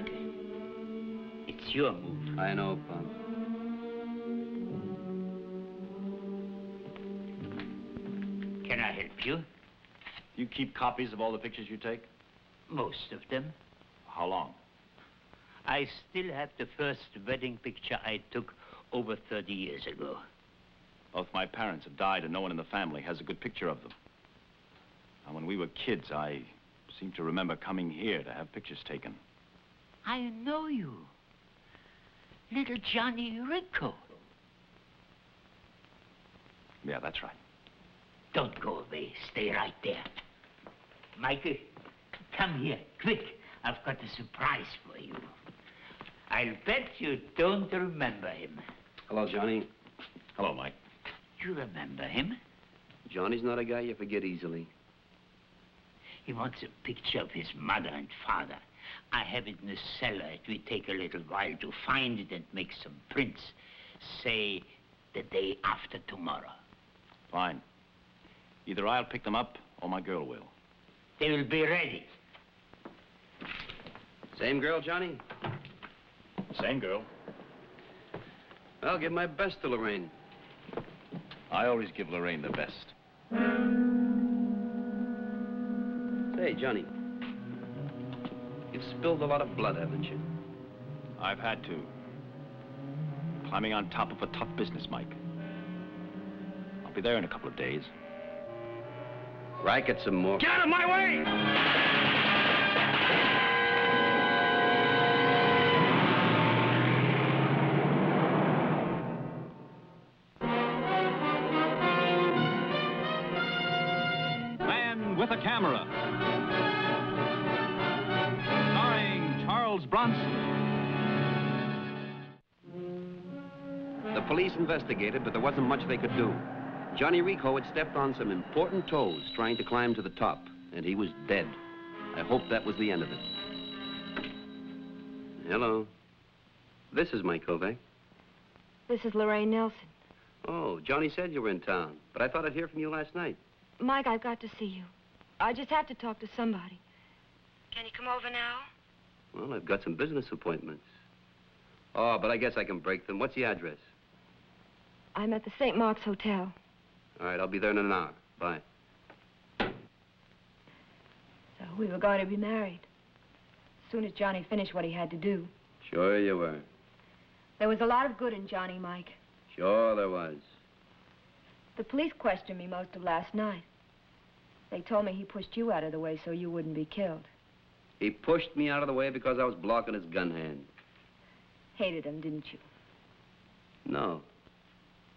Michael. It's your move. I know, Pop. Can I help you? You keep copies of all the pictures you take? Most of them. How long? I still have the first wedding picture I took over 30 years ago. Both my parents have died and no one in the family has a good picture of them. Now, when we were kids, I seem to remember coming here to have pictures taken. I know you. Little Johnny Rico. Yeah, that's right. Don't go away. Stay right there. Michael, come here, quick. I've got a surprise for you. I'll bet you don't remember him. Hello, Johnny. Hello, Mike. You remember him? Johnny's not a guy you forget easily. He wants a picture of his mother and father. I have it in the cellar. It will take a little while to find it and make some prints. Say, the day after tomorrow. Fine. Either I'll pick them up or my girl will. They will be ready. Same girl, Johnny? Same girl. I'll give my best to Lorraine. I always give Lorraine the best. Say, Johnny, you've spilled a lot of blood, haven't you? I've had to. Climbing on top of a tough business, Mike. I'll be there in a couple of days. Racket some more. Get out of my way! Man with a Camera. Starring Charles Bronson. The police investigated, but there wasn't much they could do. Johnny Rico had stepped on some important toes trying to climb to the top, and he was dead. I hope that was the end of it. Hello. This is Mike Kovac. This is Lorraine Nelson. Oh, Johnny said you were in town, but I thought I'd hear from you last night. Mike, I've got to see you. I just have to talk to somebody. Can you come over now? Well, I've got some business appointments. Oh, but I guess I can break them. What's the address? I'm at the St. Mark's Hotel. All right, I'll be there in an hour. Bye. So we were going to be married. As soon as Johnny finished what he had to do. Sure you were. There was a lot of good in Johnny, Mike. Sure there was. The police questioned me most of last night. They told me he pushed you out of the way so you wouldn't be killed. He pushed me out of the way because I was blocking his gun hand. Hated him, didn't you? No.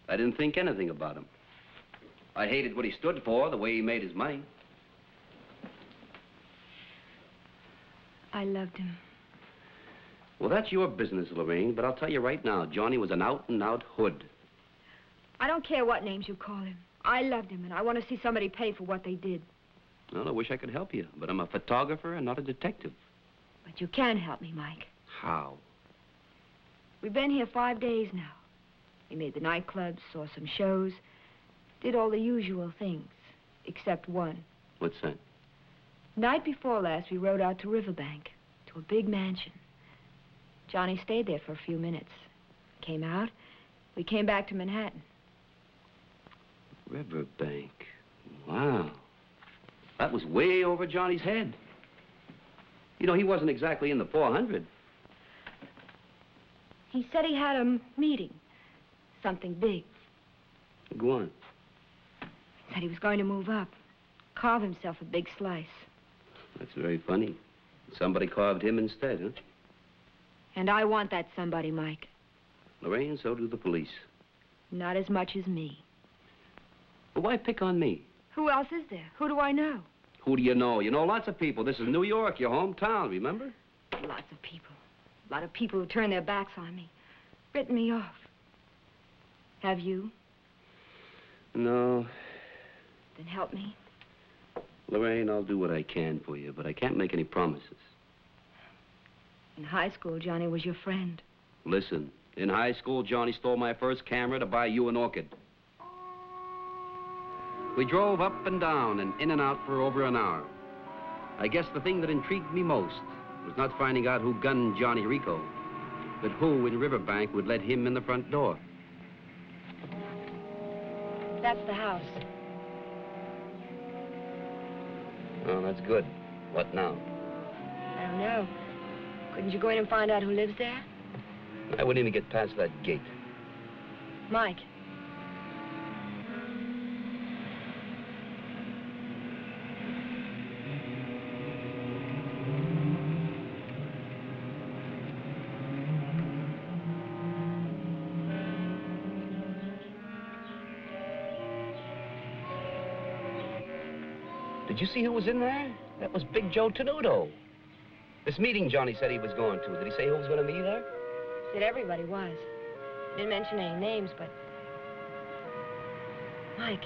I didn't think anything about him. I hated what he stood for, the way he made his money. I loved him. Well, that's your business, Lorraine, but I'll tell you right now, Johnny was an out-and-out hood. I don't care what names you call him. I loved him, and I want to see somebody pay for what they did. Well, I wish I could help you, but I'm a photographer and not a detective. But you can help me, Mike. How? We've been here 5 days now. We made the nightclubs, saw some shows, did all the usual things, except one. What's that? Night before last, we rode out to Riverbank, to a big mansion. Johnny stayed there for a few minutes. Came out. We came back to Manhattan. Riverbank. Wow. That was way over Johnny's head. You know, he wasn't exactly in the 400. He said he had a meeting. Something big. Go on. Said he was going to move up. Carve himself a big slice. That's very funny. Somebody carved him instead, huh? And I want that somebody, Mike. Lorraine, so do the police. Not as much as me. But why pick on me? Who else is there? Who do I know? Who do you know? You know lots of people. This is New York, your hometown, remember? Lots of people. A lot of people who turn their backs on me. Written me off. Have you? No. Then help me. Lorraine, I'll do what I can for you, but I can't make any promises. In high school, Johnny was your friend. Listen, in high school, Johnny stole my first camera to buy you an orchid. We drove up and down and in and out for over an hour. I guess the thing that intrigued me most was not finding out who gunned Johnny Rico, but who in Riverbank would let him in the front door. That's the house. Oh, that's good. What now? I don't know. Couldn't you go in and find out who lives there? I wouldn't even get past that gate. Mike. Did you see who was in there? That was Big Joe Tenuto. This meeting Johnny said he was going to. Did he say who was going to be there? Said everybody was. Didn't mention any names, but... Mike.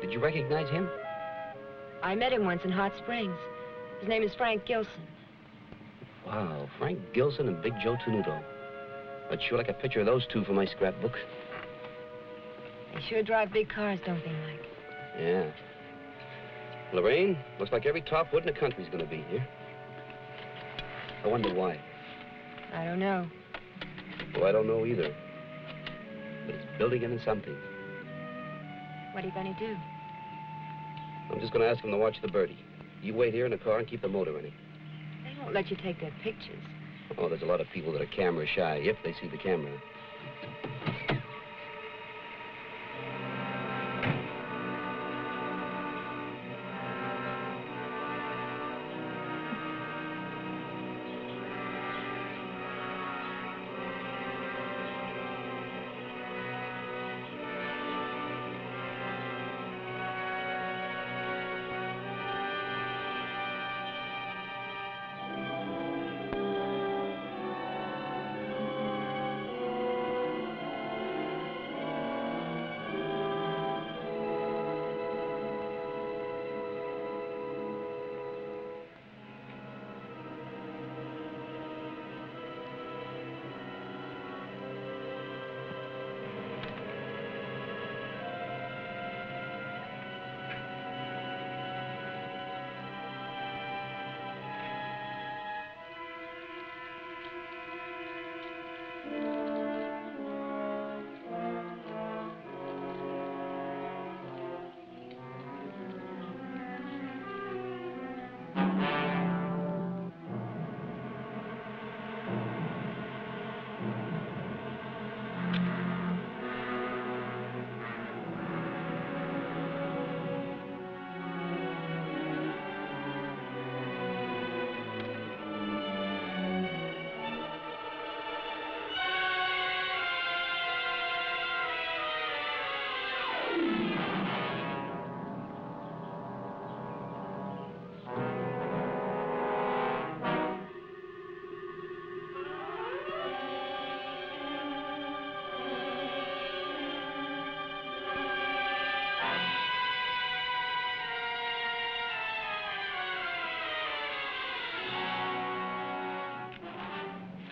Did you recognize him? I met him once in Hot Springs. His name is Frank Gilson. Wow, Frank Gilson and Big Joe Tenuto. I'd sure like a picture of those two for my scrapbook. They sure drive big cars, don't they, Mike? Yeah. Lorraine, looks like every top wood in the country's gonna be here. I wonder why. I don't know. Well, I don't know either. But it's building into something. What are you going to do? I'm just gonna ask him to watch the birdie. You wait here in the car and keep the motor running. They won't let you take their pictures. Oh, there's a lot of people that are camera shy if they see the camera.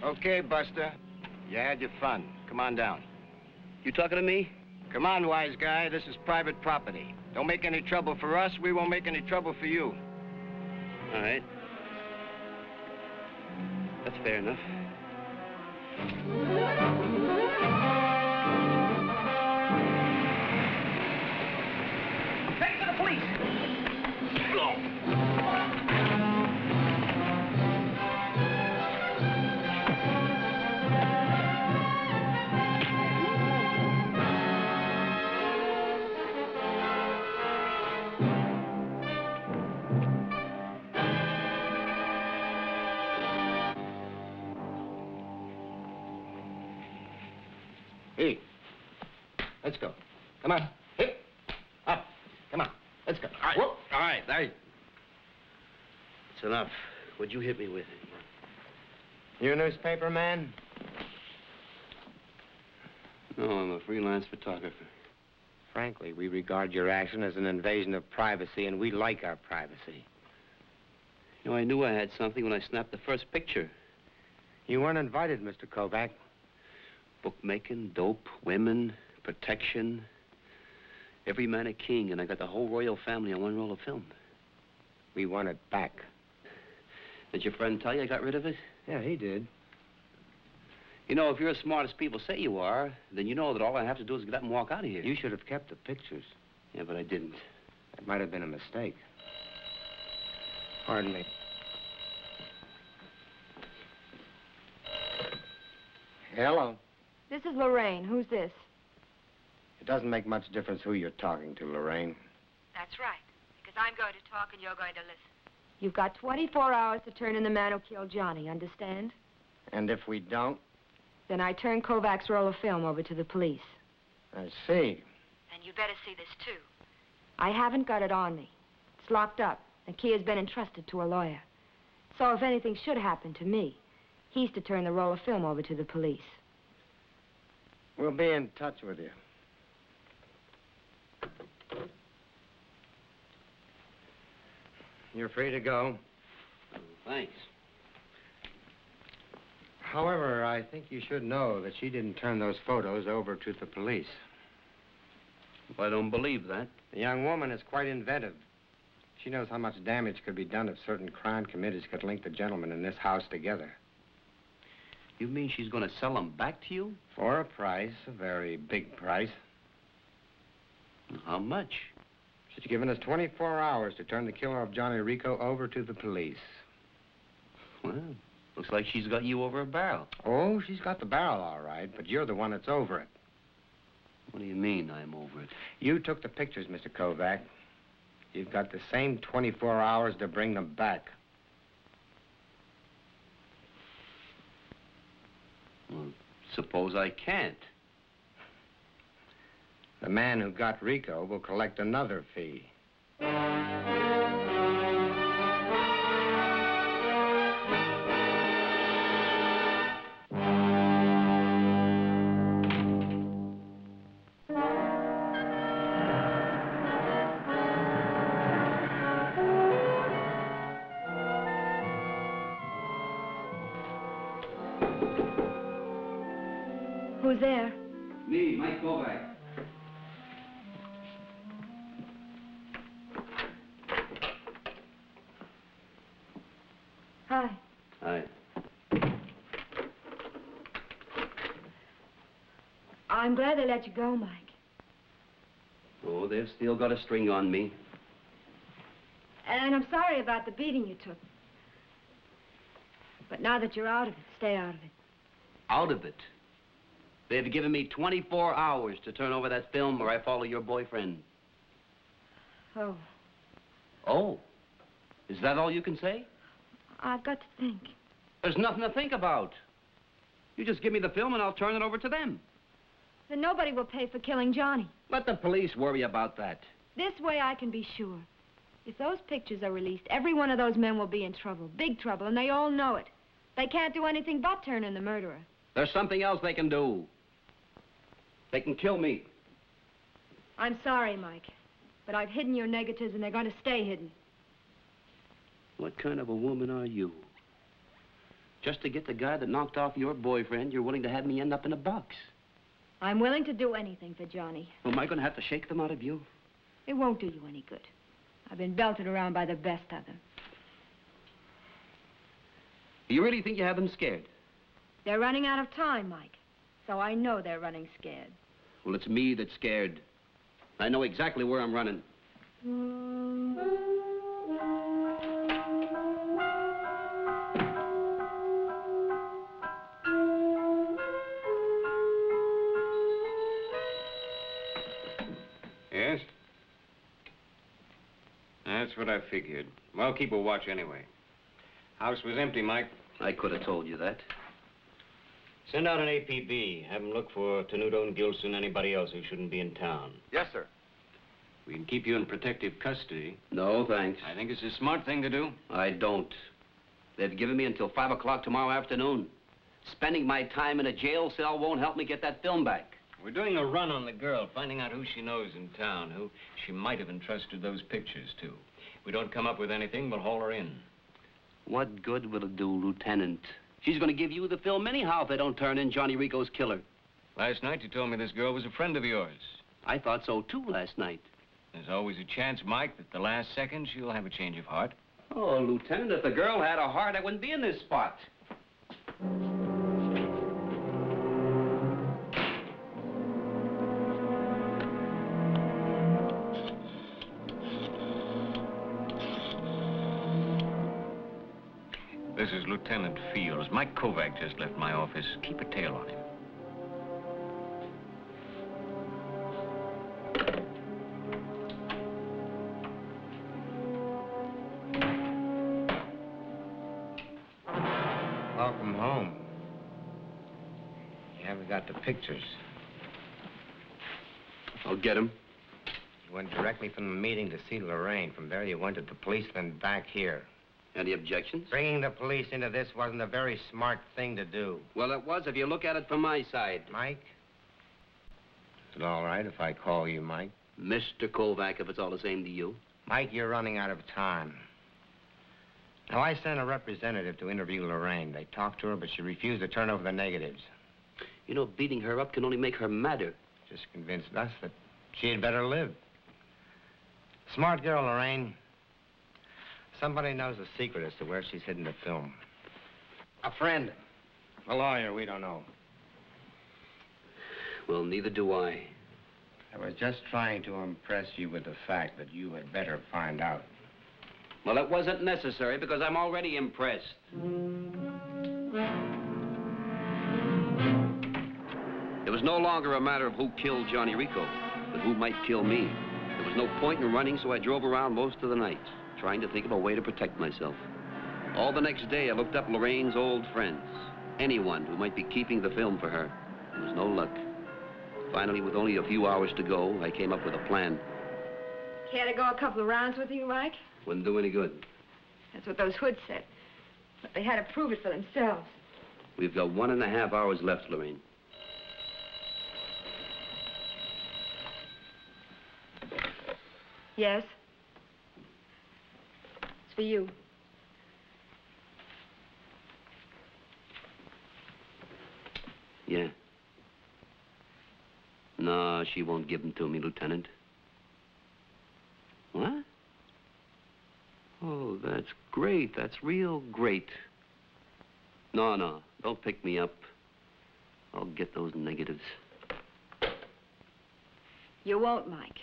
Okay, Buster. You had your fun. Come on down. You talking to me? Come on, wise guy. This is private property. Don't make any trouble for us. We won't make any trouble for you. All right. That's fair enough. Take to the police! Hey, let's go. Come on. Hey, up. Come on. Let's go. All right. It's enough. What'd you hit me with? You a newspaper man? No, I'm a freelance photographer. Frankly, we regard your action as an invasion of privacy, and we like our privacy. You know, I knew I had something when I snapped the first picture. You weren't invited, Mr. Kovac. Bookmaking, dope, women, protection. Every man a king, and I got the whole royal family on one roll of film. We want it back. Did your friend tell you I got rid of it? Yeah, he did. You know, if you're as smart as people say you are, then you know that all I have to do is get up and walk out of here. You should have kept the pictures. Yeah, but I didn't. It might have been a mistake. Pardon me. Hello. This is Lorraine. Who's this? It doesn't make much difference who you're talking to, Lorraine. That's right. Because I'm going to talk and you're going to listen. You've got 24 hours to turn in the man who killed Johnny, understand? And if we don't? Then I turn Kovac's roll of film over to the police. I see. And you better see this, too. I haven't got it on me. It's locked up. The key has been entrusted to a lawyer. So if anything should happen to me, he's to turn the roll of film over to the police. We'll be in touch with you. You're free to go. Thanks. However, I think you should know that she didn't turn those photos over to the police. Well, I don't believe that. The young woman is quite inventive. She knows how much damage could be done if certain crime committees could link the gentlemen in this house together. You mean she's going to sell them back to you? For a price, a very big price. How much? She's given us 24 hours to turn the killer of Johnny Rico over to the police. Well, looks like she's got you over a barrel. Oh, she's got the barrel all right, but you're the one that's over it. What do you mean I'm over it? You took the pictures, Mr. Kovac. You've got the same 24 hours to bring them back. Well, suppose I can't. The man who got Rico will collect another fee. Who's there? Me, Mike Kovac. Hi. Hi. I'm glad they let you go, Mike. Oh, they've still got a string on me. And I'm sorry about the beating you took. But now that you're out of it, stay out of it. Out of it? They've given me 24 hours to turn over that film or I follow your boyfriend. Oh. Oh? Is that all you can say? I've got to think. There's nothing to think about. You just give me the film and I'll turn it over to them. Then nobody will pay for killing Johnny. Let the police worry about that. This way I can be sure. If those pictures are released, every one of those men will be in trouble. Big trouble, and they all know it. They can't do anything but turn in the murderer. There's something else they can do. They can kill me. I'm sorry, Mike, but I've hidden your negatives, and they're going to stay hidden. What kind of a woman are you? Just to get the guy that knocked off your boyfriend, you're willing to have me end up in a box. I'm willing to do anything for Johnny. Well, am I going to have to shake them out of you? It won't do you any good. I've been belted around by the best of them. You really think you have them scared? They're running out of time, Mike. So I know they're running scared. Well, it's me that's scared. I know exactly where I'm running. Yes? That's what I figured. Well, keep a watch anyway. House was empty, Mike. I could have told you that. Send out an APB. Have them look for Tenuto and Gilson, anybody else who shouldn't be in town. Yes, sir. We can keep you in protective custody. No, thanks. I think it's a smart thing to do. I don't. They've given me until 5 o'clock tomorrow afternoon. Spending my time in a jail cell won't help me get that film back. We're doing a run on the girl, finding out who she knows in town, who she might have entrusted those pictures to. If we don't come up with anything, we'll haul her in. What good will it do, Lieutenant? She's going to give you the film anyhow if they don't turn in Johnny Rico's killer. Last night you told me this girl was a friend of yours. I thought so, too, last night. There's always a chance, Mike, that the last second she'll have a change of heart. Oh, Lieutenant, if the girl had a heart, I wouldn't be in this spot. This is Lieutenant Fields. Mike Kovac just left my office. Keep a tail on him. Welcome home. You haven't got the pictures. I'll get him. You went directly from the meeting to see Lorraine. From there, you went to the police, then back here. Any objections? Bringing the police into this wasn't a very smart thing to do. Well, it was if you look at it from my side. Mike? Is it all right if I call you Mike? Mr. Kovac, if it's all the same to you. Mike, you're running out of time. Now, I sent a representative to interview Lorraine. They talked to her, but she refused to turn over the negatives. You know, beating her up can only make her madder. Just convinced us that she had better live. Smart girl, Lorraine. Somebody knows the secret as to where she's hidden the film. A friend. A lawyer, we don't know. Well, neither do I. I was just trying to impress you with the fact that you had better find out. Well, it wasn't necessary because I'm already impressed. It was no longer a matter of who killed Johnny Rico, but who might kill me. There was no point in running, so I drove around most of the night, trying to think of a way to protect myself. All the next day, I looked up Lorraine's old friends, anyone who might be keeping the film for her. There was no luck. Finally, with only a few hours to go, I came up with a plan. Care to go a couple of rounds with you, Mike? Wouldn't do any good. That's what those hoods said. But they had to prove it for themselves. We've got 1.5 hours left, Lorraine. Yes? It's for you. Yeah. No, she won't give them to me, Lieutenant. What? Oh, that's great. That's real great. No, don't pick me up. I'll get those negatives. You won't, Mike.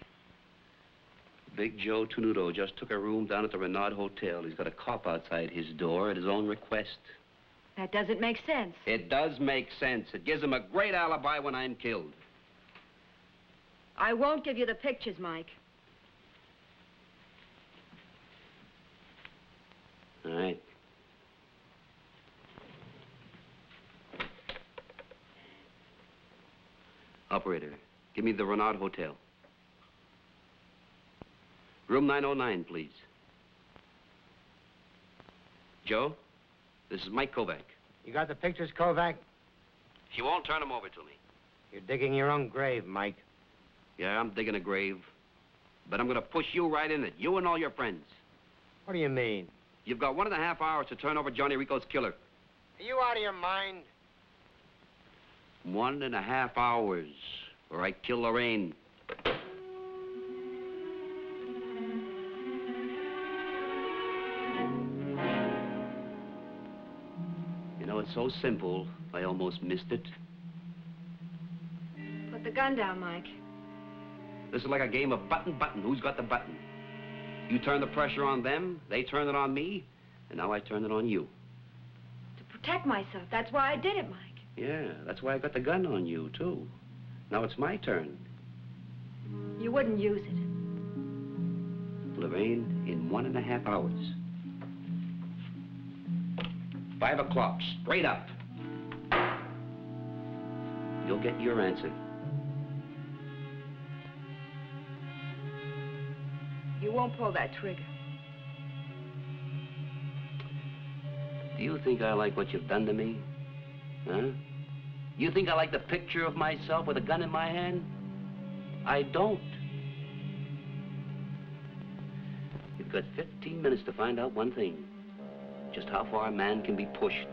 Big Joe Tenuto just took a room down at the Renaud Hotel. He's got a cop outside his door at his own request. That doesn't make sense. It does make sense. It gives him a great alibi when I'm killed. I won't give you the pictures, Mike. All right. Operator, give me the Renaud Hotel. Room 909, please. Joe, this is Mike Kovac. You got the pictures, Kovac? She won't turn them over to me. You're digging your own grave, Mike. Yeah, I'm digging a grave. But I'm going to push you right in it, you and all your friends. What do you mean? You've got 1.5 hours to turn over Johnny Rico's killer. Are you out of your mind? 1.5 hours, or I kill Lorraine. You know, it's so simple, I almost missed it. Put the gun down, Mike. This is like a game of button. Who's got the button? You turn the pressure on them, they turn it on me, and now I turn it on you. To protect myself. That's why I did it, Mike. Yeah, that's why I got the gun on you, too. Now it's my turn. You wouldn't use it. Lorraine, in 1.5 hours. 5 o'clock, straight up. You'll get your answer. You won't pull that trigger. Do you think I like what you've done to me? Huh? You think I like the picture of myself with a gun in my hand? I don't. You've got 15 minutes to find out one thing. Just how far a man can be pushed.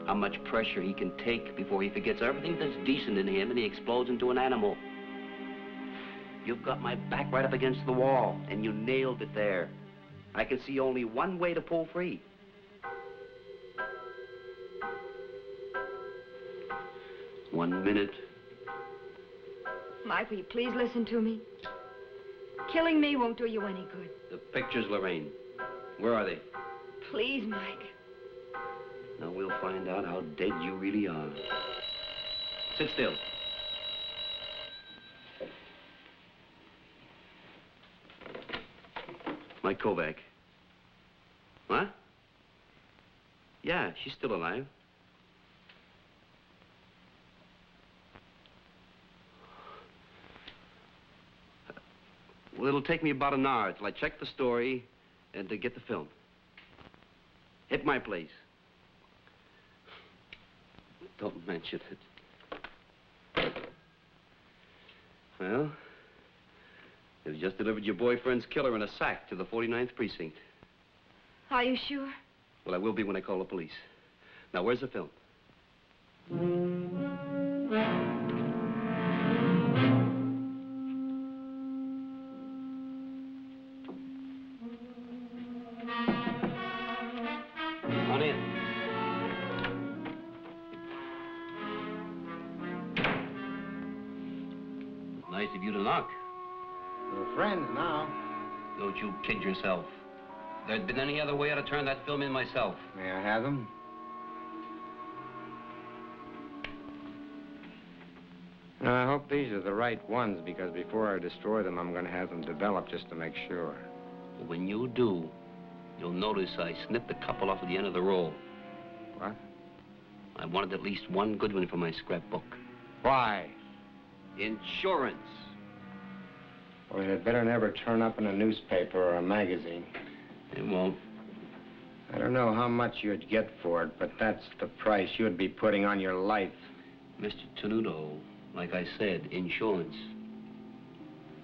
How much pressure he can take before he forgets everything that's decent in him and he explodes into an animal. You've got my back right up against the wall, and you nailed it there. I can see only one way to pull free. One minute. Mike, will you please listen to me? Killing me won't do you any good. The pictures, Lorraine. Where are they? Please, Mike. Now we'll find out how dead you really are. Sit still. Mike Kovac. What? Yeah, she's still alive. Well, it'll take me about an hour till I check the story and to get the film. Hit my place. Don't mention it. Well, they've just delivered your boyfriend's killer in a sack to the 49th precinct. Are you sure? Well, I will be when I call the police. Now, where's the film? On in. Nice of you to knock. We're friends now. Don't you kid yourself. If there'd been any other way, I'd have turned that film in myself. May I have them? I hope these are the right ones, because before I destroy them, I'm going to have them developed just to make sure. When you do, you'll notice I snipped a couple off at the end of the roll. What? I wanted at least one good one for my scrapbook. Why? Insurance. Well, it had better never turn up in a newspaper or a magazine. It won't. I don't know how much you'd get for it, but that's the price you'd be putting on your life. Mr. Tenuto, like I said, insurance.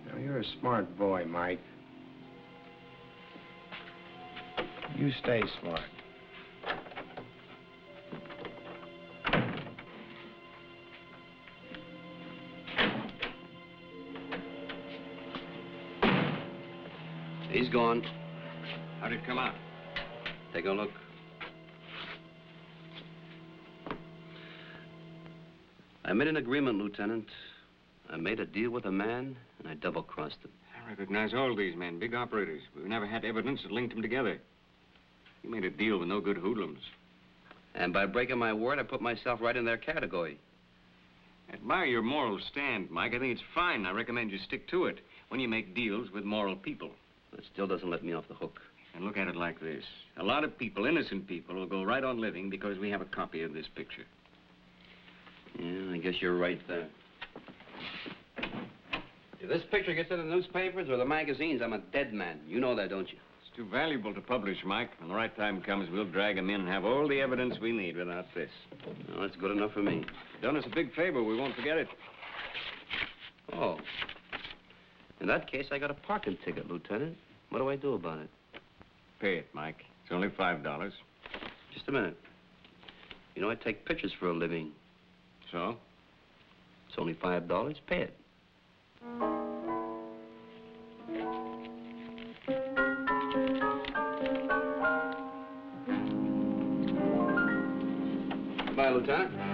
Now, you're a smart boy, Mike. You stay smart. He's gone. How'd it come out? Take a look. I made an agreement, Lieutenant. I made a deal with a man, and I double-crossed him. I recognize all these men, big operators. We've never had evidence that linked them together. You made a deal with no good hoodlums. And by breaking my word, I put myself right in their category. I admire your moral stand, Mike. I think it's fine. I recommend you stick to it when you make deals with moral people. It still doesn't let me off the hook. And look at it like this. A lot of people, innocent people, will go right on living because we have a copy of this picture. Yeah, I guess you're right there. If this picture gets in the newspapers or the magazines, I'm a dead man. You know that, don't you? It's too valuable to publish, Mike. When the right time comes, we'll drag him in and have all the evidence we need without this. Well, that's good enough for me. You've done us a big favor. We won't forget it. Oh. In that case, I got a parking ticket, Lieutenant. What do I do about it? Pay it, Mike. It's only $5. Just a minute. You know, I take pictures for a living. So? It's only $5. Pay it. Goodbye, Lieutenant.